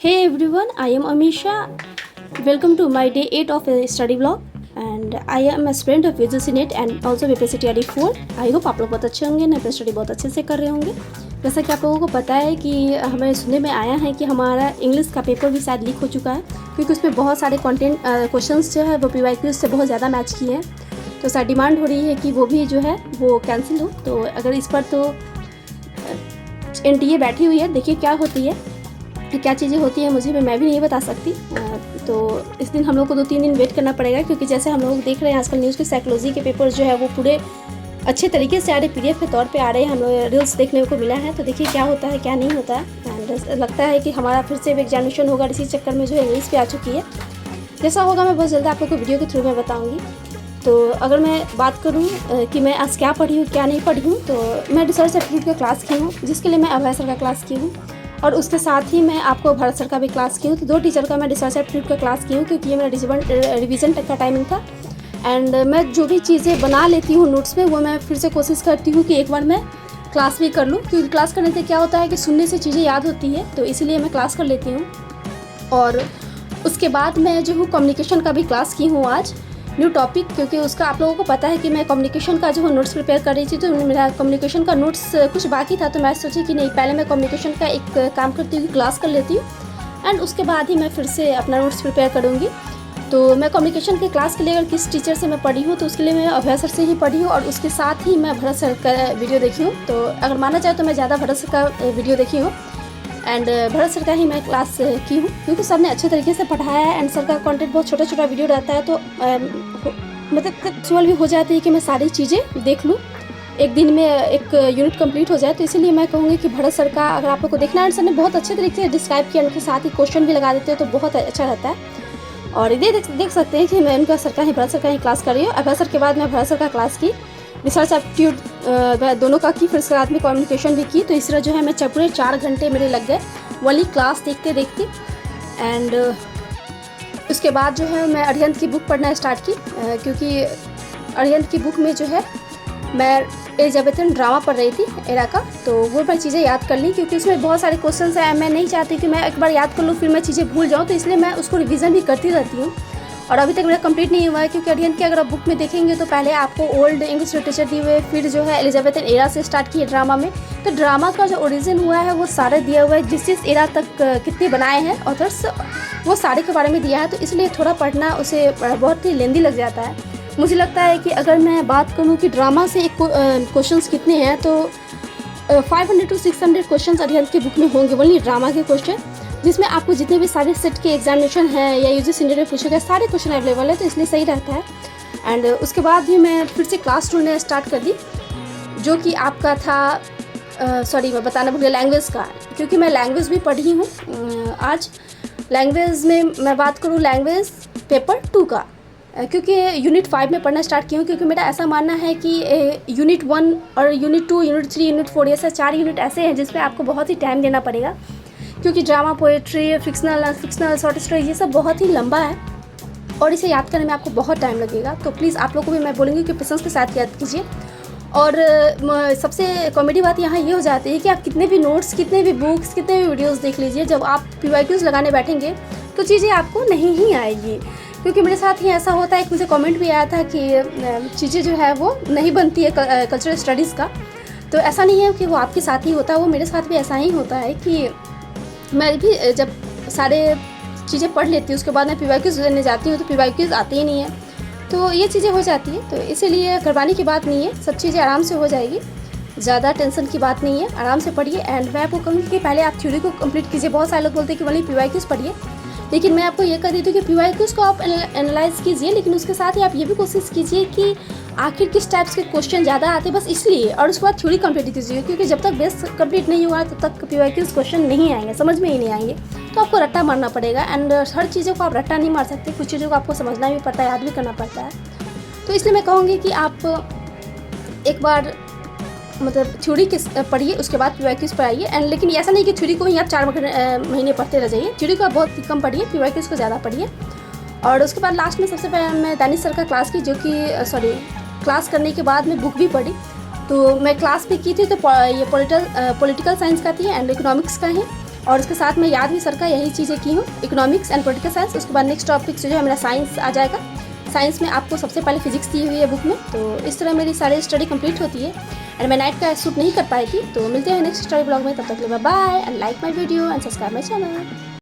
Hey everyone, I am Amisha. Welcome to my day 8 of a study vlog and I am a student of UGC and also BPSC TRD 4. I hope आप लोग बहुत अच्छे होंगे ना, अपना study बहुत अच्छे से कर रहे होंगे। जैसा कि आप लोगों को पता है कि हमें सुनने में आया है कि हमारा इंग्लिश का पेपर भी शायद लीक हो चुका है, क्योंकि उसमें बहुत सारे कंटेंट क्वेश्चंस जो है वो PYQ से बहुत ज़्यादा मैच किए हैं। तो शायद डिमांड हो रही है कि वो भी जो है वो कैंसिल हो। तो अगर इस पर तो NTA बैठी हुई है, देखिए क्या होती है, क्या चीज़ें होती हैं मुझे मैं भी नहीं बता सकती। तो इस दिन हम लोग को 2-3 दिन वेट करना पड़ेगा, क्योंकि जैसे हम लोग देख रहे हैं आजकल न्यूज़ के साइकोलॉजी के पेपर जो है वो पूरे अच्छे तरीके से आ रहे, PDF के तौर पे आ रहे हैं, हम लोग रील्स देखने को मिला है। तो देखिए क्या होता है क्या नहीं होता है। एंड लगता है कि हमारा फिर से एग्जामिनेशन होगा, इसी चक्कर में जो है इंग्लिश पे आ चुकी है। जैसा होगा मैं बहुत जल्दी आप लोग को वीडियो के थ्रू में बताऊँगी। तो अगर मैं बात करूँ कि मैं आज क्या पढ़ी हूँ क्या नहीं पढ़ी हूँ, तो मैं रिसर्च एप्टीट्यूड का क्लास की हूँ, जिसके लिए मैं अभय सर का क्लास की हूँ, और उसके साथ ही मैं आपको भरत सर का भी क्लास की हूँ। तो 2 टीचर का मैं रिसर्च एप्टीट्यूड का क्लास की हूँ, क्योंकि ये मेरा रिवीजन तक का टाइमिंग था। एंड मैं जो भी चीज़ें बना लेती हूँ नोट्स में, वो मैं फिर से कोशिश करती हूँ कि एक बार मैं क्लास भी कर लूँ, क्योंकि क्लास करने से क्या होता है कि सुनने से चीज़ें याद होती है, तो इसीलिए मैं क्लास कर लेती हूँ। और उसके बाद मैं जो हूँ कम्युनिकेशन का भी क्लास की हूँ आज, न्यू टॉपिक, क्योंकि उसका आप लोगों को पता है कि मैं कम्युनिकेशन का जो है नोट्स प्रिपेयर कर रही थी। तो मेरा कम्युनिकेशन का नोट्स कुछ बाकी था, तो मैं सोची कि नहीं, पहले मैं कम्युनिकेशन का एक काम करती हूँ, क्लास कर लेती हूँ एंड उसके बाद ही मैं फिर से अपना नोट्स प्रिपेयर करूँगी। तो मैं कम्युनिकेशन के क्लास के लिए अगर किस टीचर से मैं पढ़ी हूँ, तो उसके लिए मैं अभय सर से ही पढ़ी हूँ, और उसके साथ ही मैं भरत सर का वीडियो देखी हूँ। तो अगर माना जाए तो मैं ज़्यादा भरत सर का वीडियो देखी हूँ एंड भरत सर का ही मैं क्लास की हूँ, क्योंकि सर ने अच्छे तरीके से पढ़ाया है एंड सर का कंटेंट बहुत छोटा छोटा वीडियो रहता है। तो मतलब कैजुअल भी हो जाती है कि मैं सारी चीज़ें देख लूँ, एक दिन में एक यूनिट कंप्लीट हो जाए। तो इसीलिए मैं कहूँगी कि भरत सर का अगर आप लोग को देखना है, सर ने बहुत अच्छे तरीके से डिस्क्राइब किया, उनके साथ ही क्वेश्चन भी लगा देते हैं, तो बहुत अच्छा रहता है। और ये देख सकते हैं कि मैं उनका सर का ही भरत सर का ही क्लास कर रही हूँ। अभय सर के बाद मैं भरत सर का क्लास की, रिसर्च एप्टीट्यूड दोनों का की, फिर उसके बाद में कम्युनिकेशन भी की। तो इस तरह जो है मैं पूरे 4 घंटे मेरे लग गए वाली क्लास देखते देखते। एंड उसके बाद जो है मैं अरिहंत की बुक पढ़ना स्टार्ट की, क्योंकि अरिहंत की बुक में जो है मैं एलिजाबेथन ड्रामा पढ़ रही थी एरा का। तो वो मैं चीज़ें याद कर ली, क्योंकि उसमें बहुत सारे क्वेश्चन हैं, मैं नहीं चाहती कि मैं एक बार याद कर लूँ फिर मैं चीज़ें भूल जाऊँ, तो इसलिए मैं उसको रिवीजन भी करती रहती हूँ। और अभी तक मेरा कंप्लीट नहीं हुआ है, क्योंकि अरिहंत की अगर आप बुक में देखेंगे तो पहले आपको ओल्ड इंग्लिश लिटरेचर दिए हुए, फिर जो है एलिजाबेथन एरा से स्टार्ट किए ड्रामा में। तो ड्रामा का जो ओरिजिन हुआ है वो सारा दिया हुआ है, जिस एरा तक कितने बनाए हैं ऑथर्स, वो सारे के बारे में दिया है। तो इसलिए थोड़ा पढ़ना उसे बहुत ही लेंदी लग जाता है। मुझे लगता है कि अगर मैं बात करूँ कि ड्रामा से क्वेश्चंस कितने हैं, तो 500 to 600 क्वेश्चंस अरिहंत की बुक में होंगे, वही ड्रामा के क्वेश्चन, जिसमें आपको जितने भी सारे सेट के एग्जामिनेशन हैं या UGC में पूछे गए सारे क्वेश्चन अवेलेबल है, तो इसलिए सही रहता है। एंड उसके बाद भी मैं फिर से क्लास ढूंढने स्टार्ट कर दी, जो कि आपका था सॉरी मैं बताना भूल गया, लैंग्वेज का, क्योंकि मैं लैंग्वेज भी पढ़ी हूँ। आज लैंग्वेज में मैं बात करूँ लैंग्वेज पेपर 2 का, क्योंकि यूनिट 5 में पढ़ना स्टार्ट की हूँ, क्योंकि मेरा ऐसा मानना है कि यूनिट 1 और यूनिट 2, यूनिट 3, यूनिट 4 ये सब 4 यूनिट ऐसे हैं जिसमें आपको बहुत ही टाइम देना पड़ेगा, क्योंकि drama, poetry, fictional, short story ये सब बहुत ही लंबा है और इसे याद करने में आपको बहुत टाइम लगेगा। तो प्लीज़ आप लोगों को भी मैं बोलूँगी कि पेशेंस के साथ याद कीजिए। और सबसे कॉमेडी बात यहाँ ये हो जाती है कि आप कितने भी नोट्स, कितने भी बुक्स, कितने भी वीडियोस देख लीजिए, जब आप PYQs लगाने बैठेंगे तो चीज़ें आपको नहीं ही आएगी, क्योंकि मेरे साथ ही ऐसा होता है। एक मुझे कमेंट भी आया था कि चीज़ें जो है वो नहीं बनती है कल्चरल स्टडीज़ का। तो ऐसा नहीं है कि वो आपके साथ ही होता है, वो मेरे साथ भी ऐसा ही होता है कि मैं भी जब सारे चीज़ें पढ़ लेती हूँ उसके बाद मैं PYQs लेने जाती हूँ, तो PYQs आते ही नहीं है। तो ये चीज़ें हो जाती है, तो इसीलिए करवाने की बात नहीं है, सब चीज़ें आराम से हो जाएगी, ज़्यादा टेंशन की बात नहीं है, आराम से पढ़िए। एंड मैं आपको कहूँगी कि पहले आप थ्योरी को कंप्लीट कीजिए। बहुत सारे लोग बोलते हैं कि वही PYQs पढ़िए, लेकिन मैं आपको ये कह देती हूँ कि PYQs को आप एनालाइज़ कीजिए, लेकिन उसके साथ ही आप ये भी कोशिश कीजिए कि आखिर किस टाइप्स के क्वेश्चन ज़्यादा आते हैं, बस इसलिए। और उसके बाद थ्योरी कंप्लीट कीजिए, क्योंकि जब तक बेस कंप्लीट नहीं हुआ तब तक PYQs क्वेश्चन नहीं आएंगे, समझ में ही नहीं आएंगे, तो आपको रट्टा मारना पड़ेगा। एंड हर चीज़ों को आप रट्टा नहीं मार सकते, कुछ चीज़ों को आपको समझना भी पड़ता है, याद भी करना पड़ता है। तो इसलिए मैं कहूँगी कि आप एक बार मतलब थ्योरी पढ़िए, उसके बाद PYQs पढ़ाइए। एंड लेकिन ऐसा नहीं कि थ्योरी को ही आप 4 महीने पढ़ते रह जाइए, थ्योरी को आप बहुत कम पढ़िए, PYQs को ज़्यादा पढ़िए। और उसके बाद लास्ट में सबसे पहले मैं दानिश सर का क्लास की, जो कि क्लास करने के बाद मैं बुक भी पढ़ी। तो मैं क्लास भी की थी, तो ये पॉलिटिकल साइंस का थी एंड इकोनॉमिक्स का है। और उसके साथ मैं याद भी सर का यही चीज़ें की हूँ, इकोनॉमिक्स एंड पॉलिटिकल साइंस। उसके बाद नेक्स्ट टॉपिक जो है मेरा साइंस आ जाएगा। साइंस में आपको सबसे पहले फिजिक्स दी हुई है बुक में, तो इस तरह मेरी सारी स्टडी कंप्लीट होती है। एंड मैं नाइट का शूट नहीं कर पाई थी, तो मिलते हैं नेक्स्ट स्टडी ब्लॉग में। तब तक के लिए bye and like my video and subscribe my channel.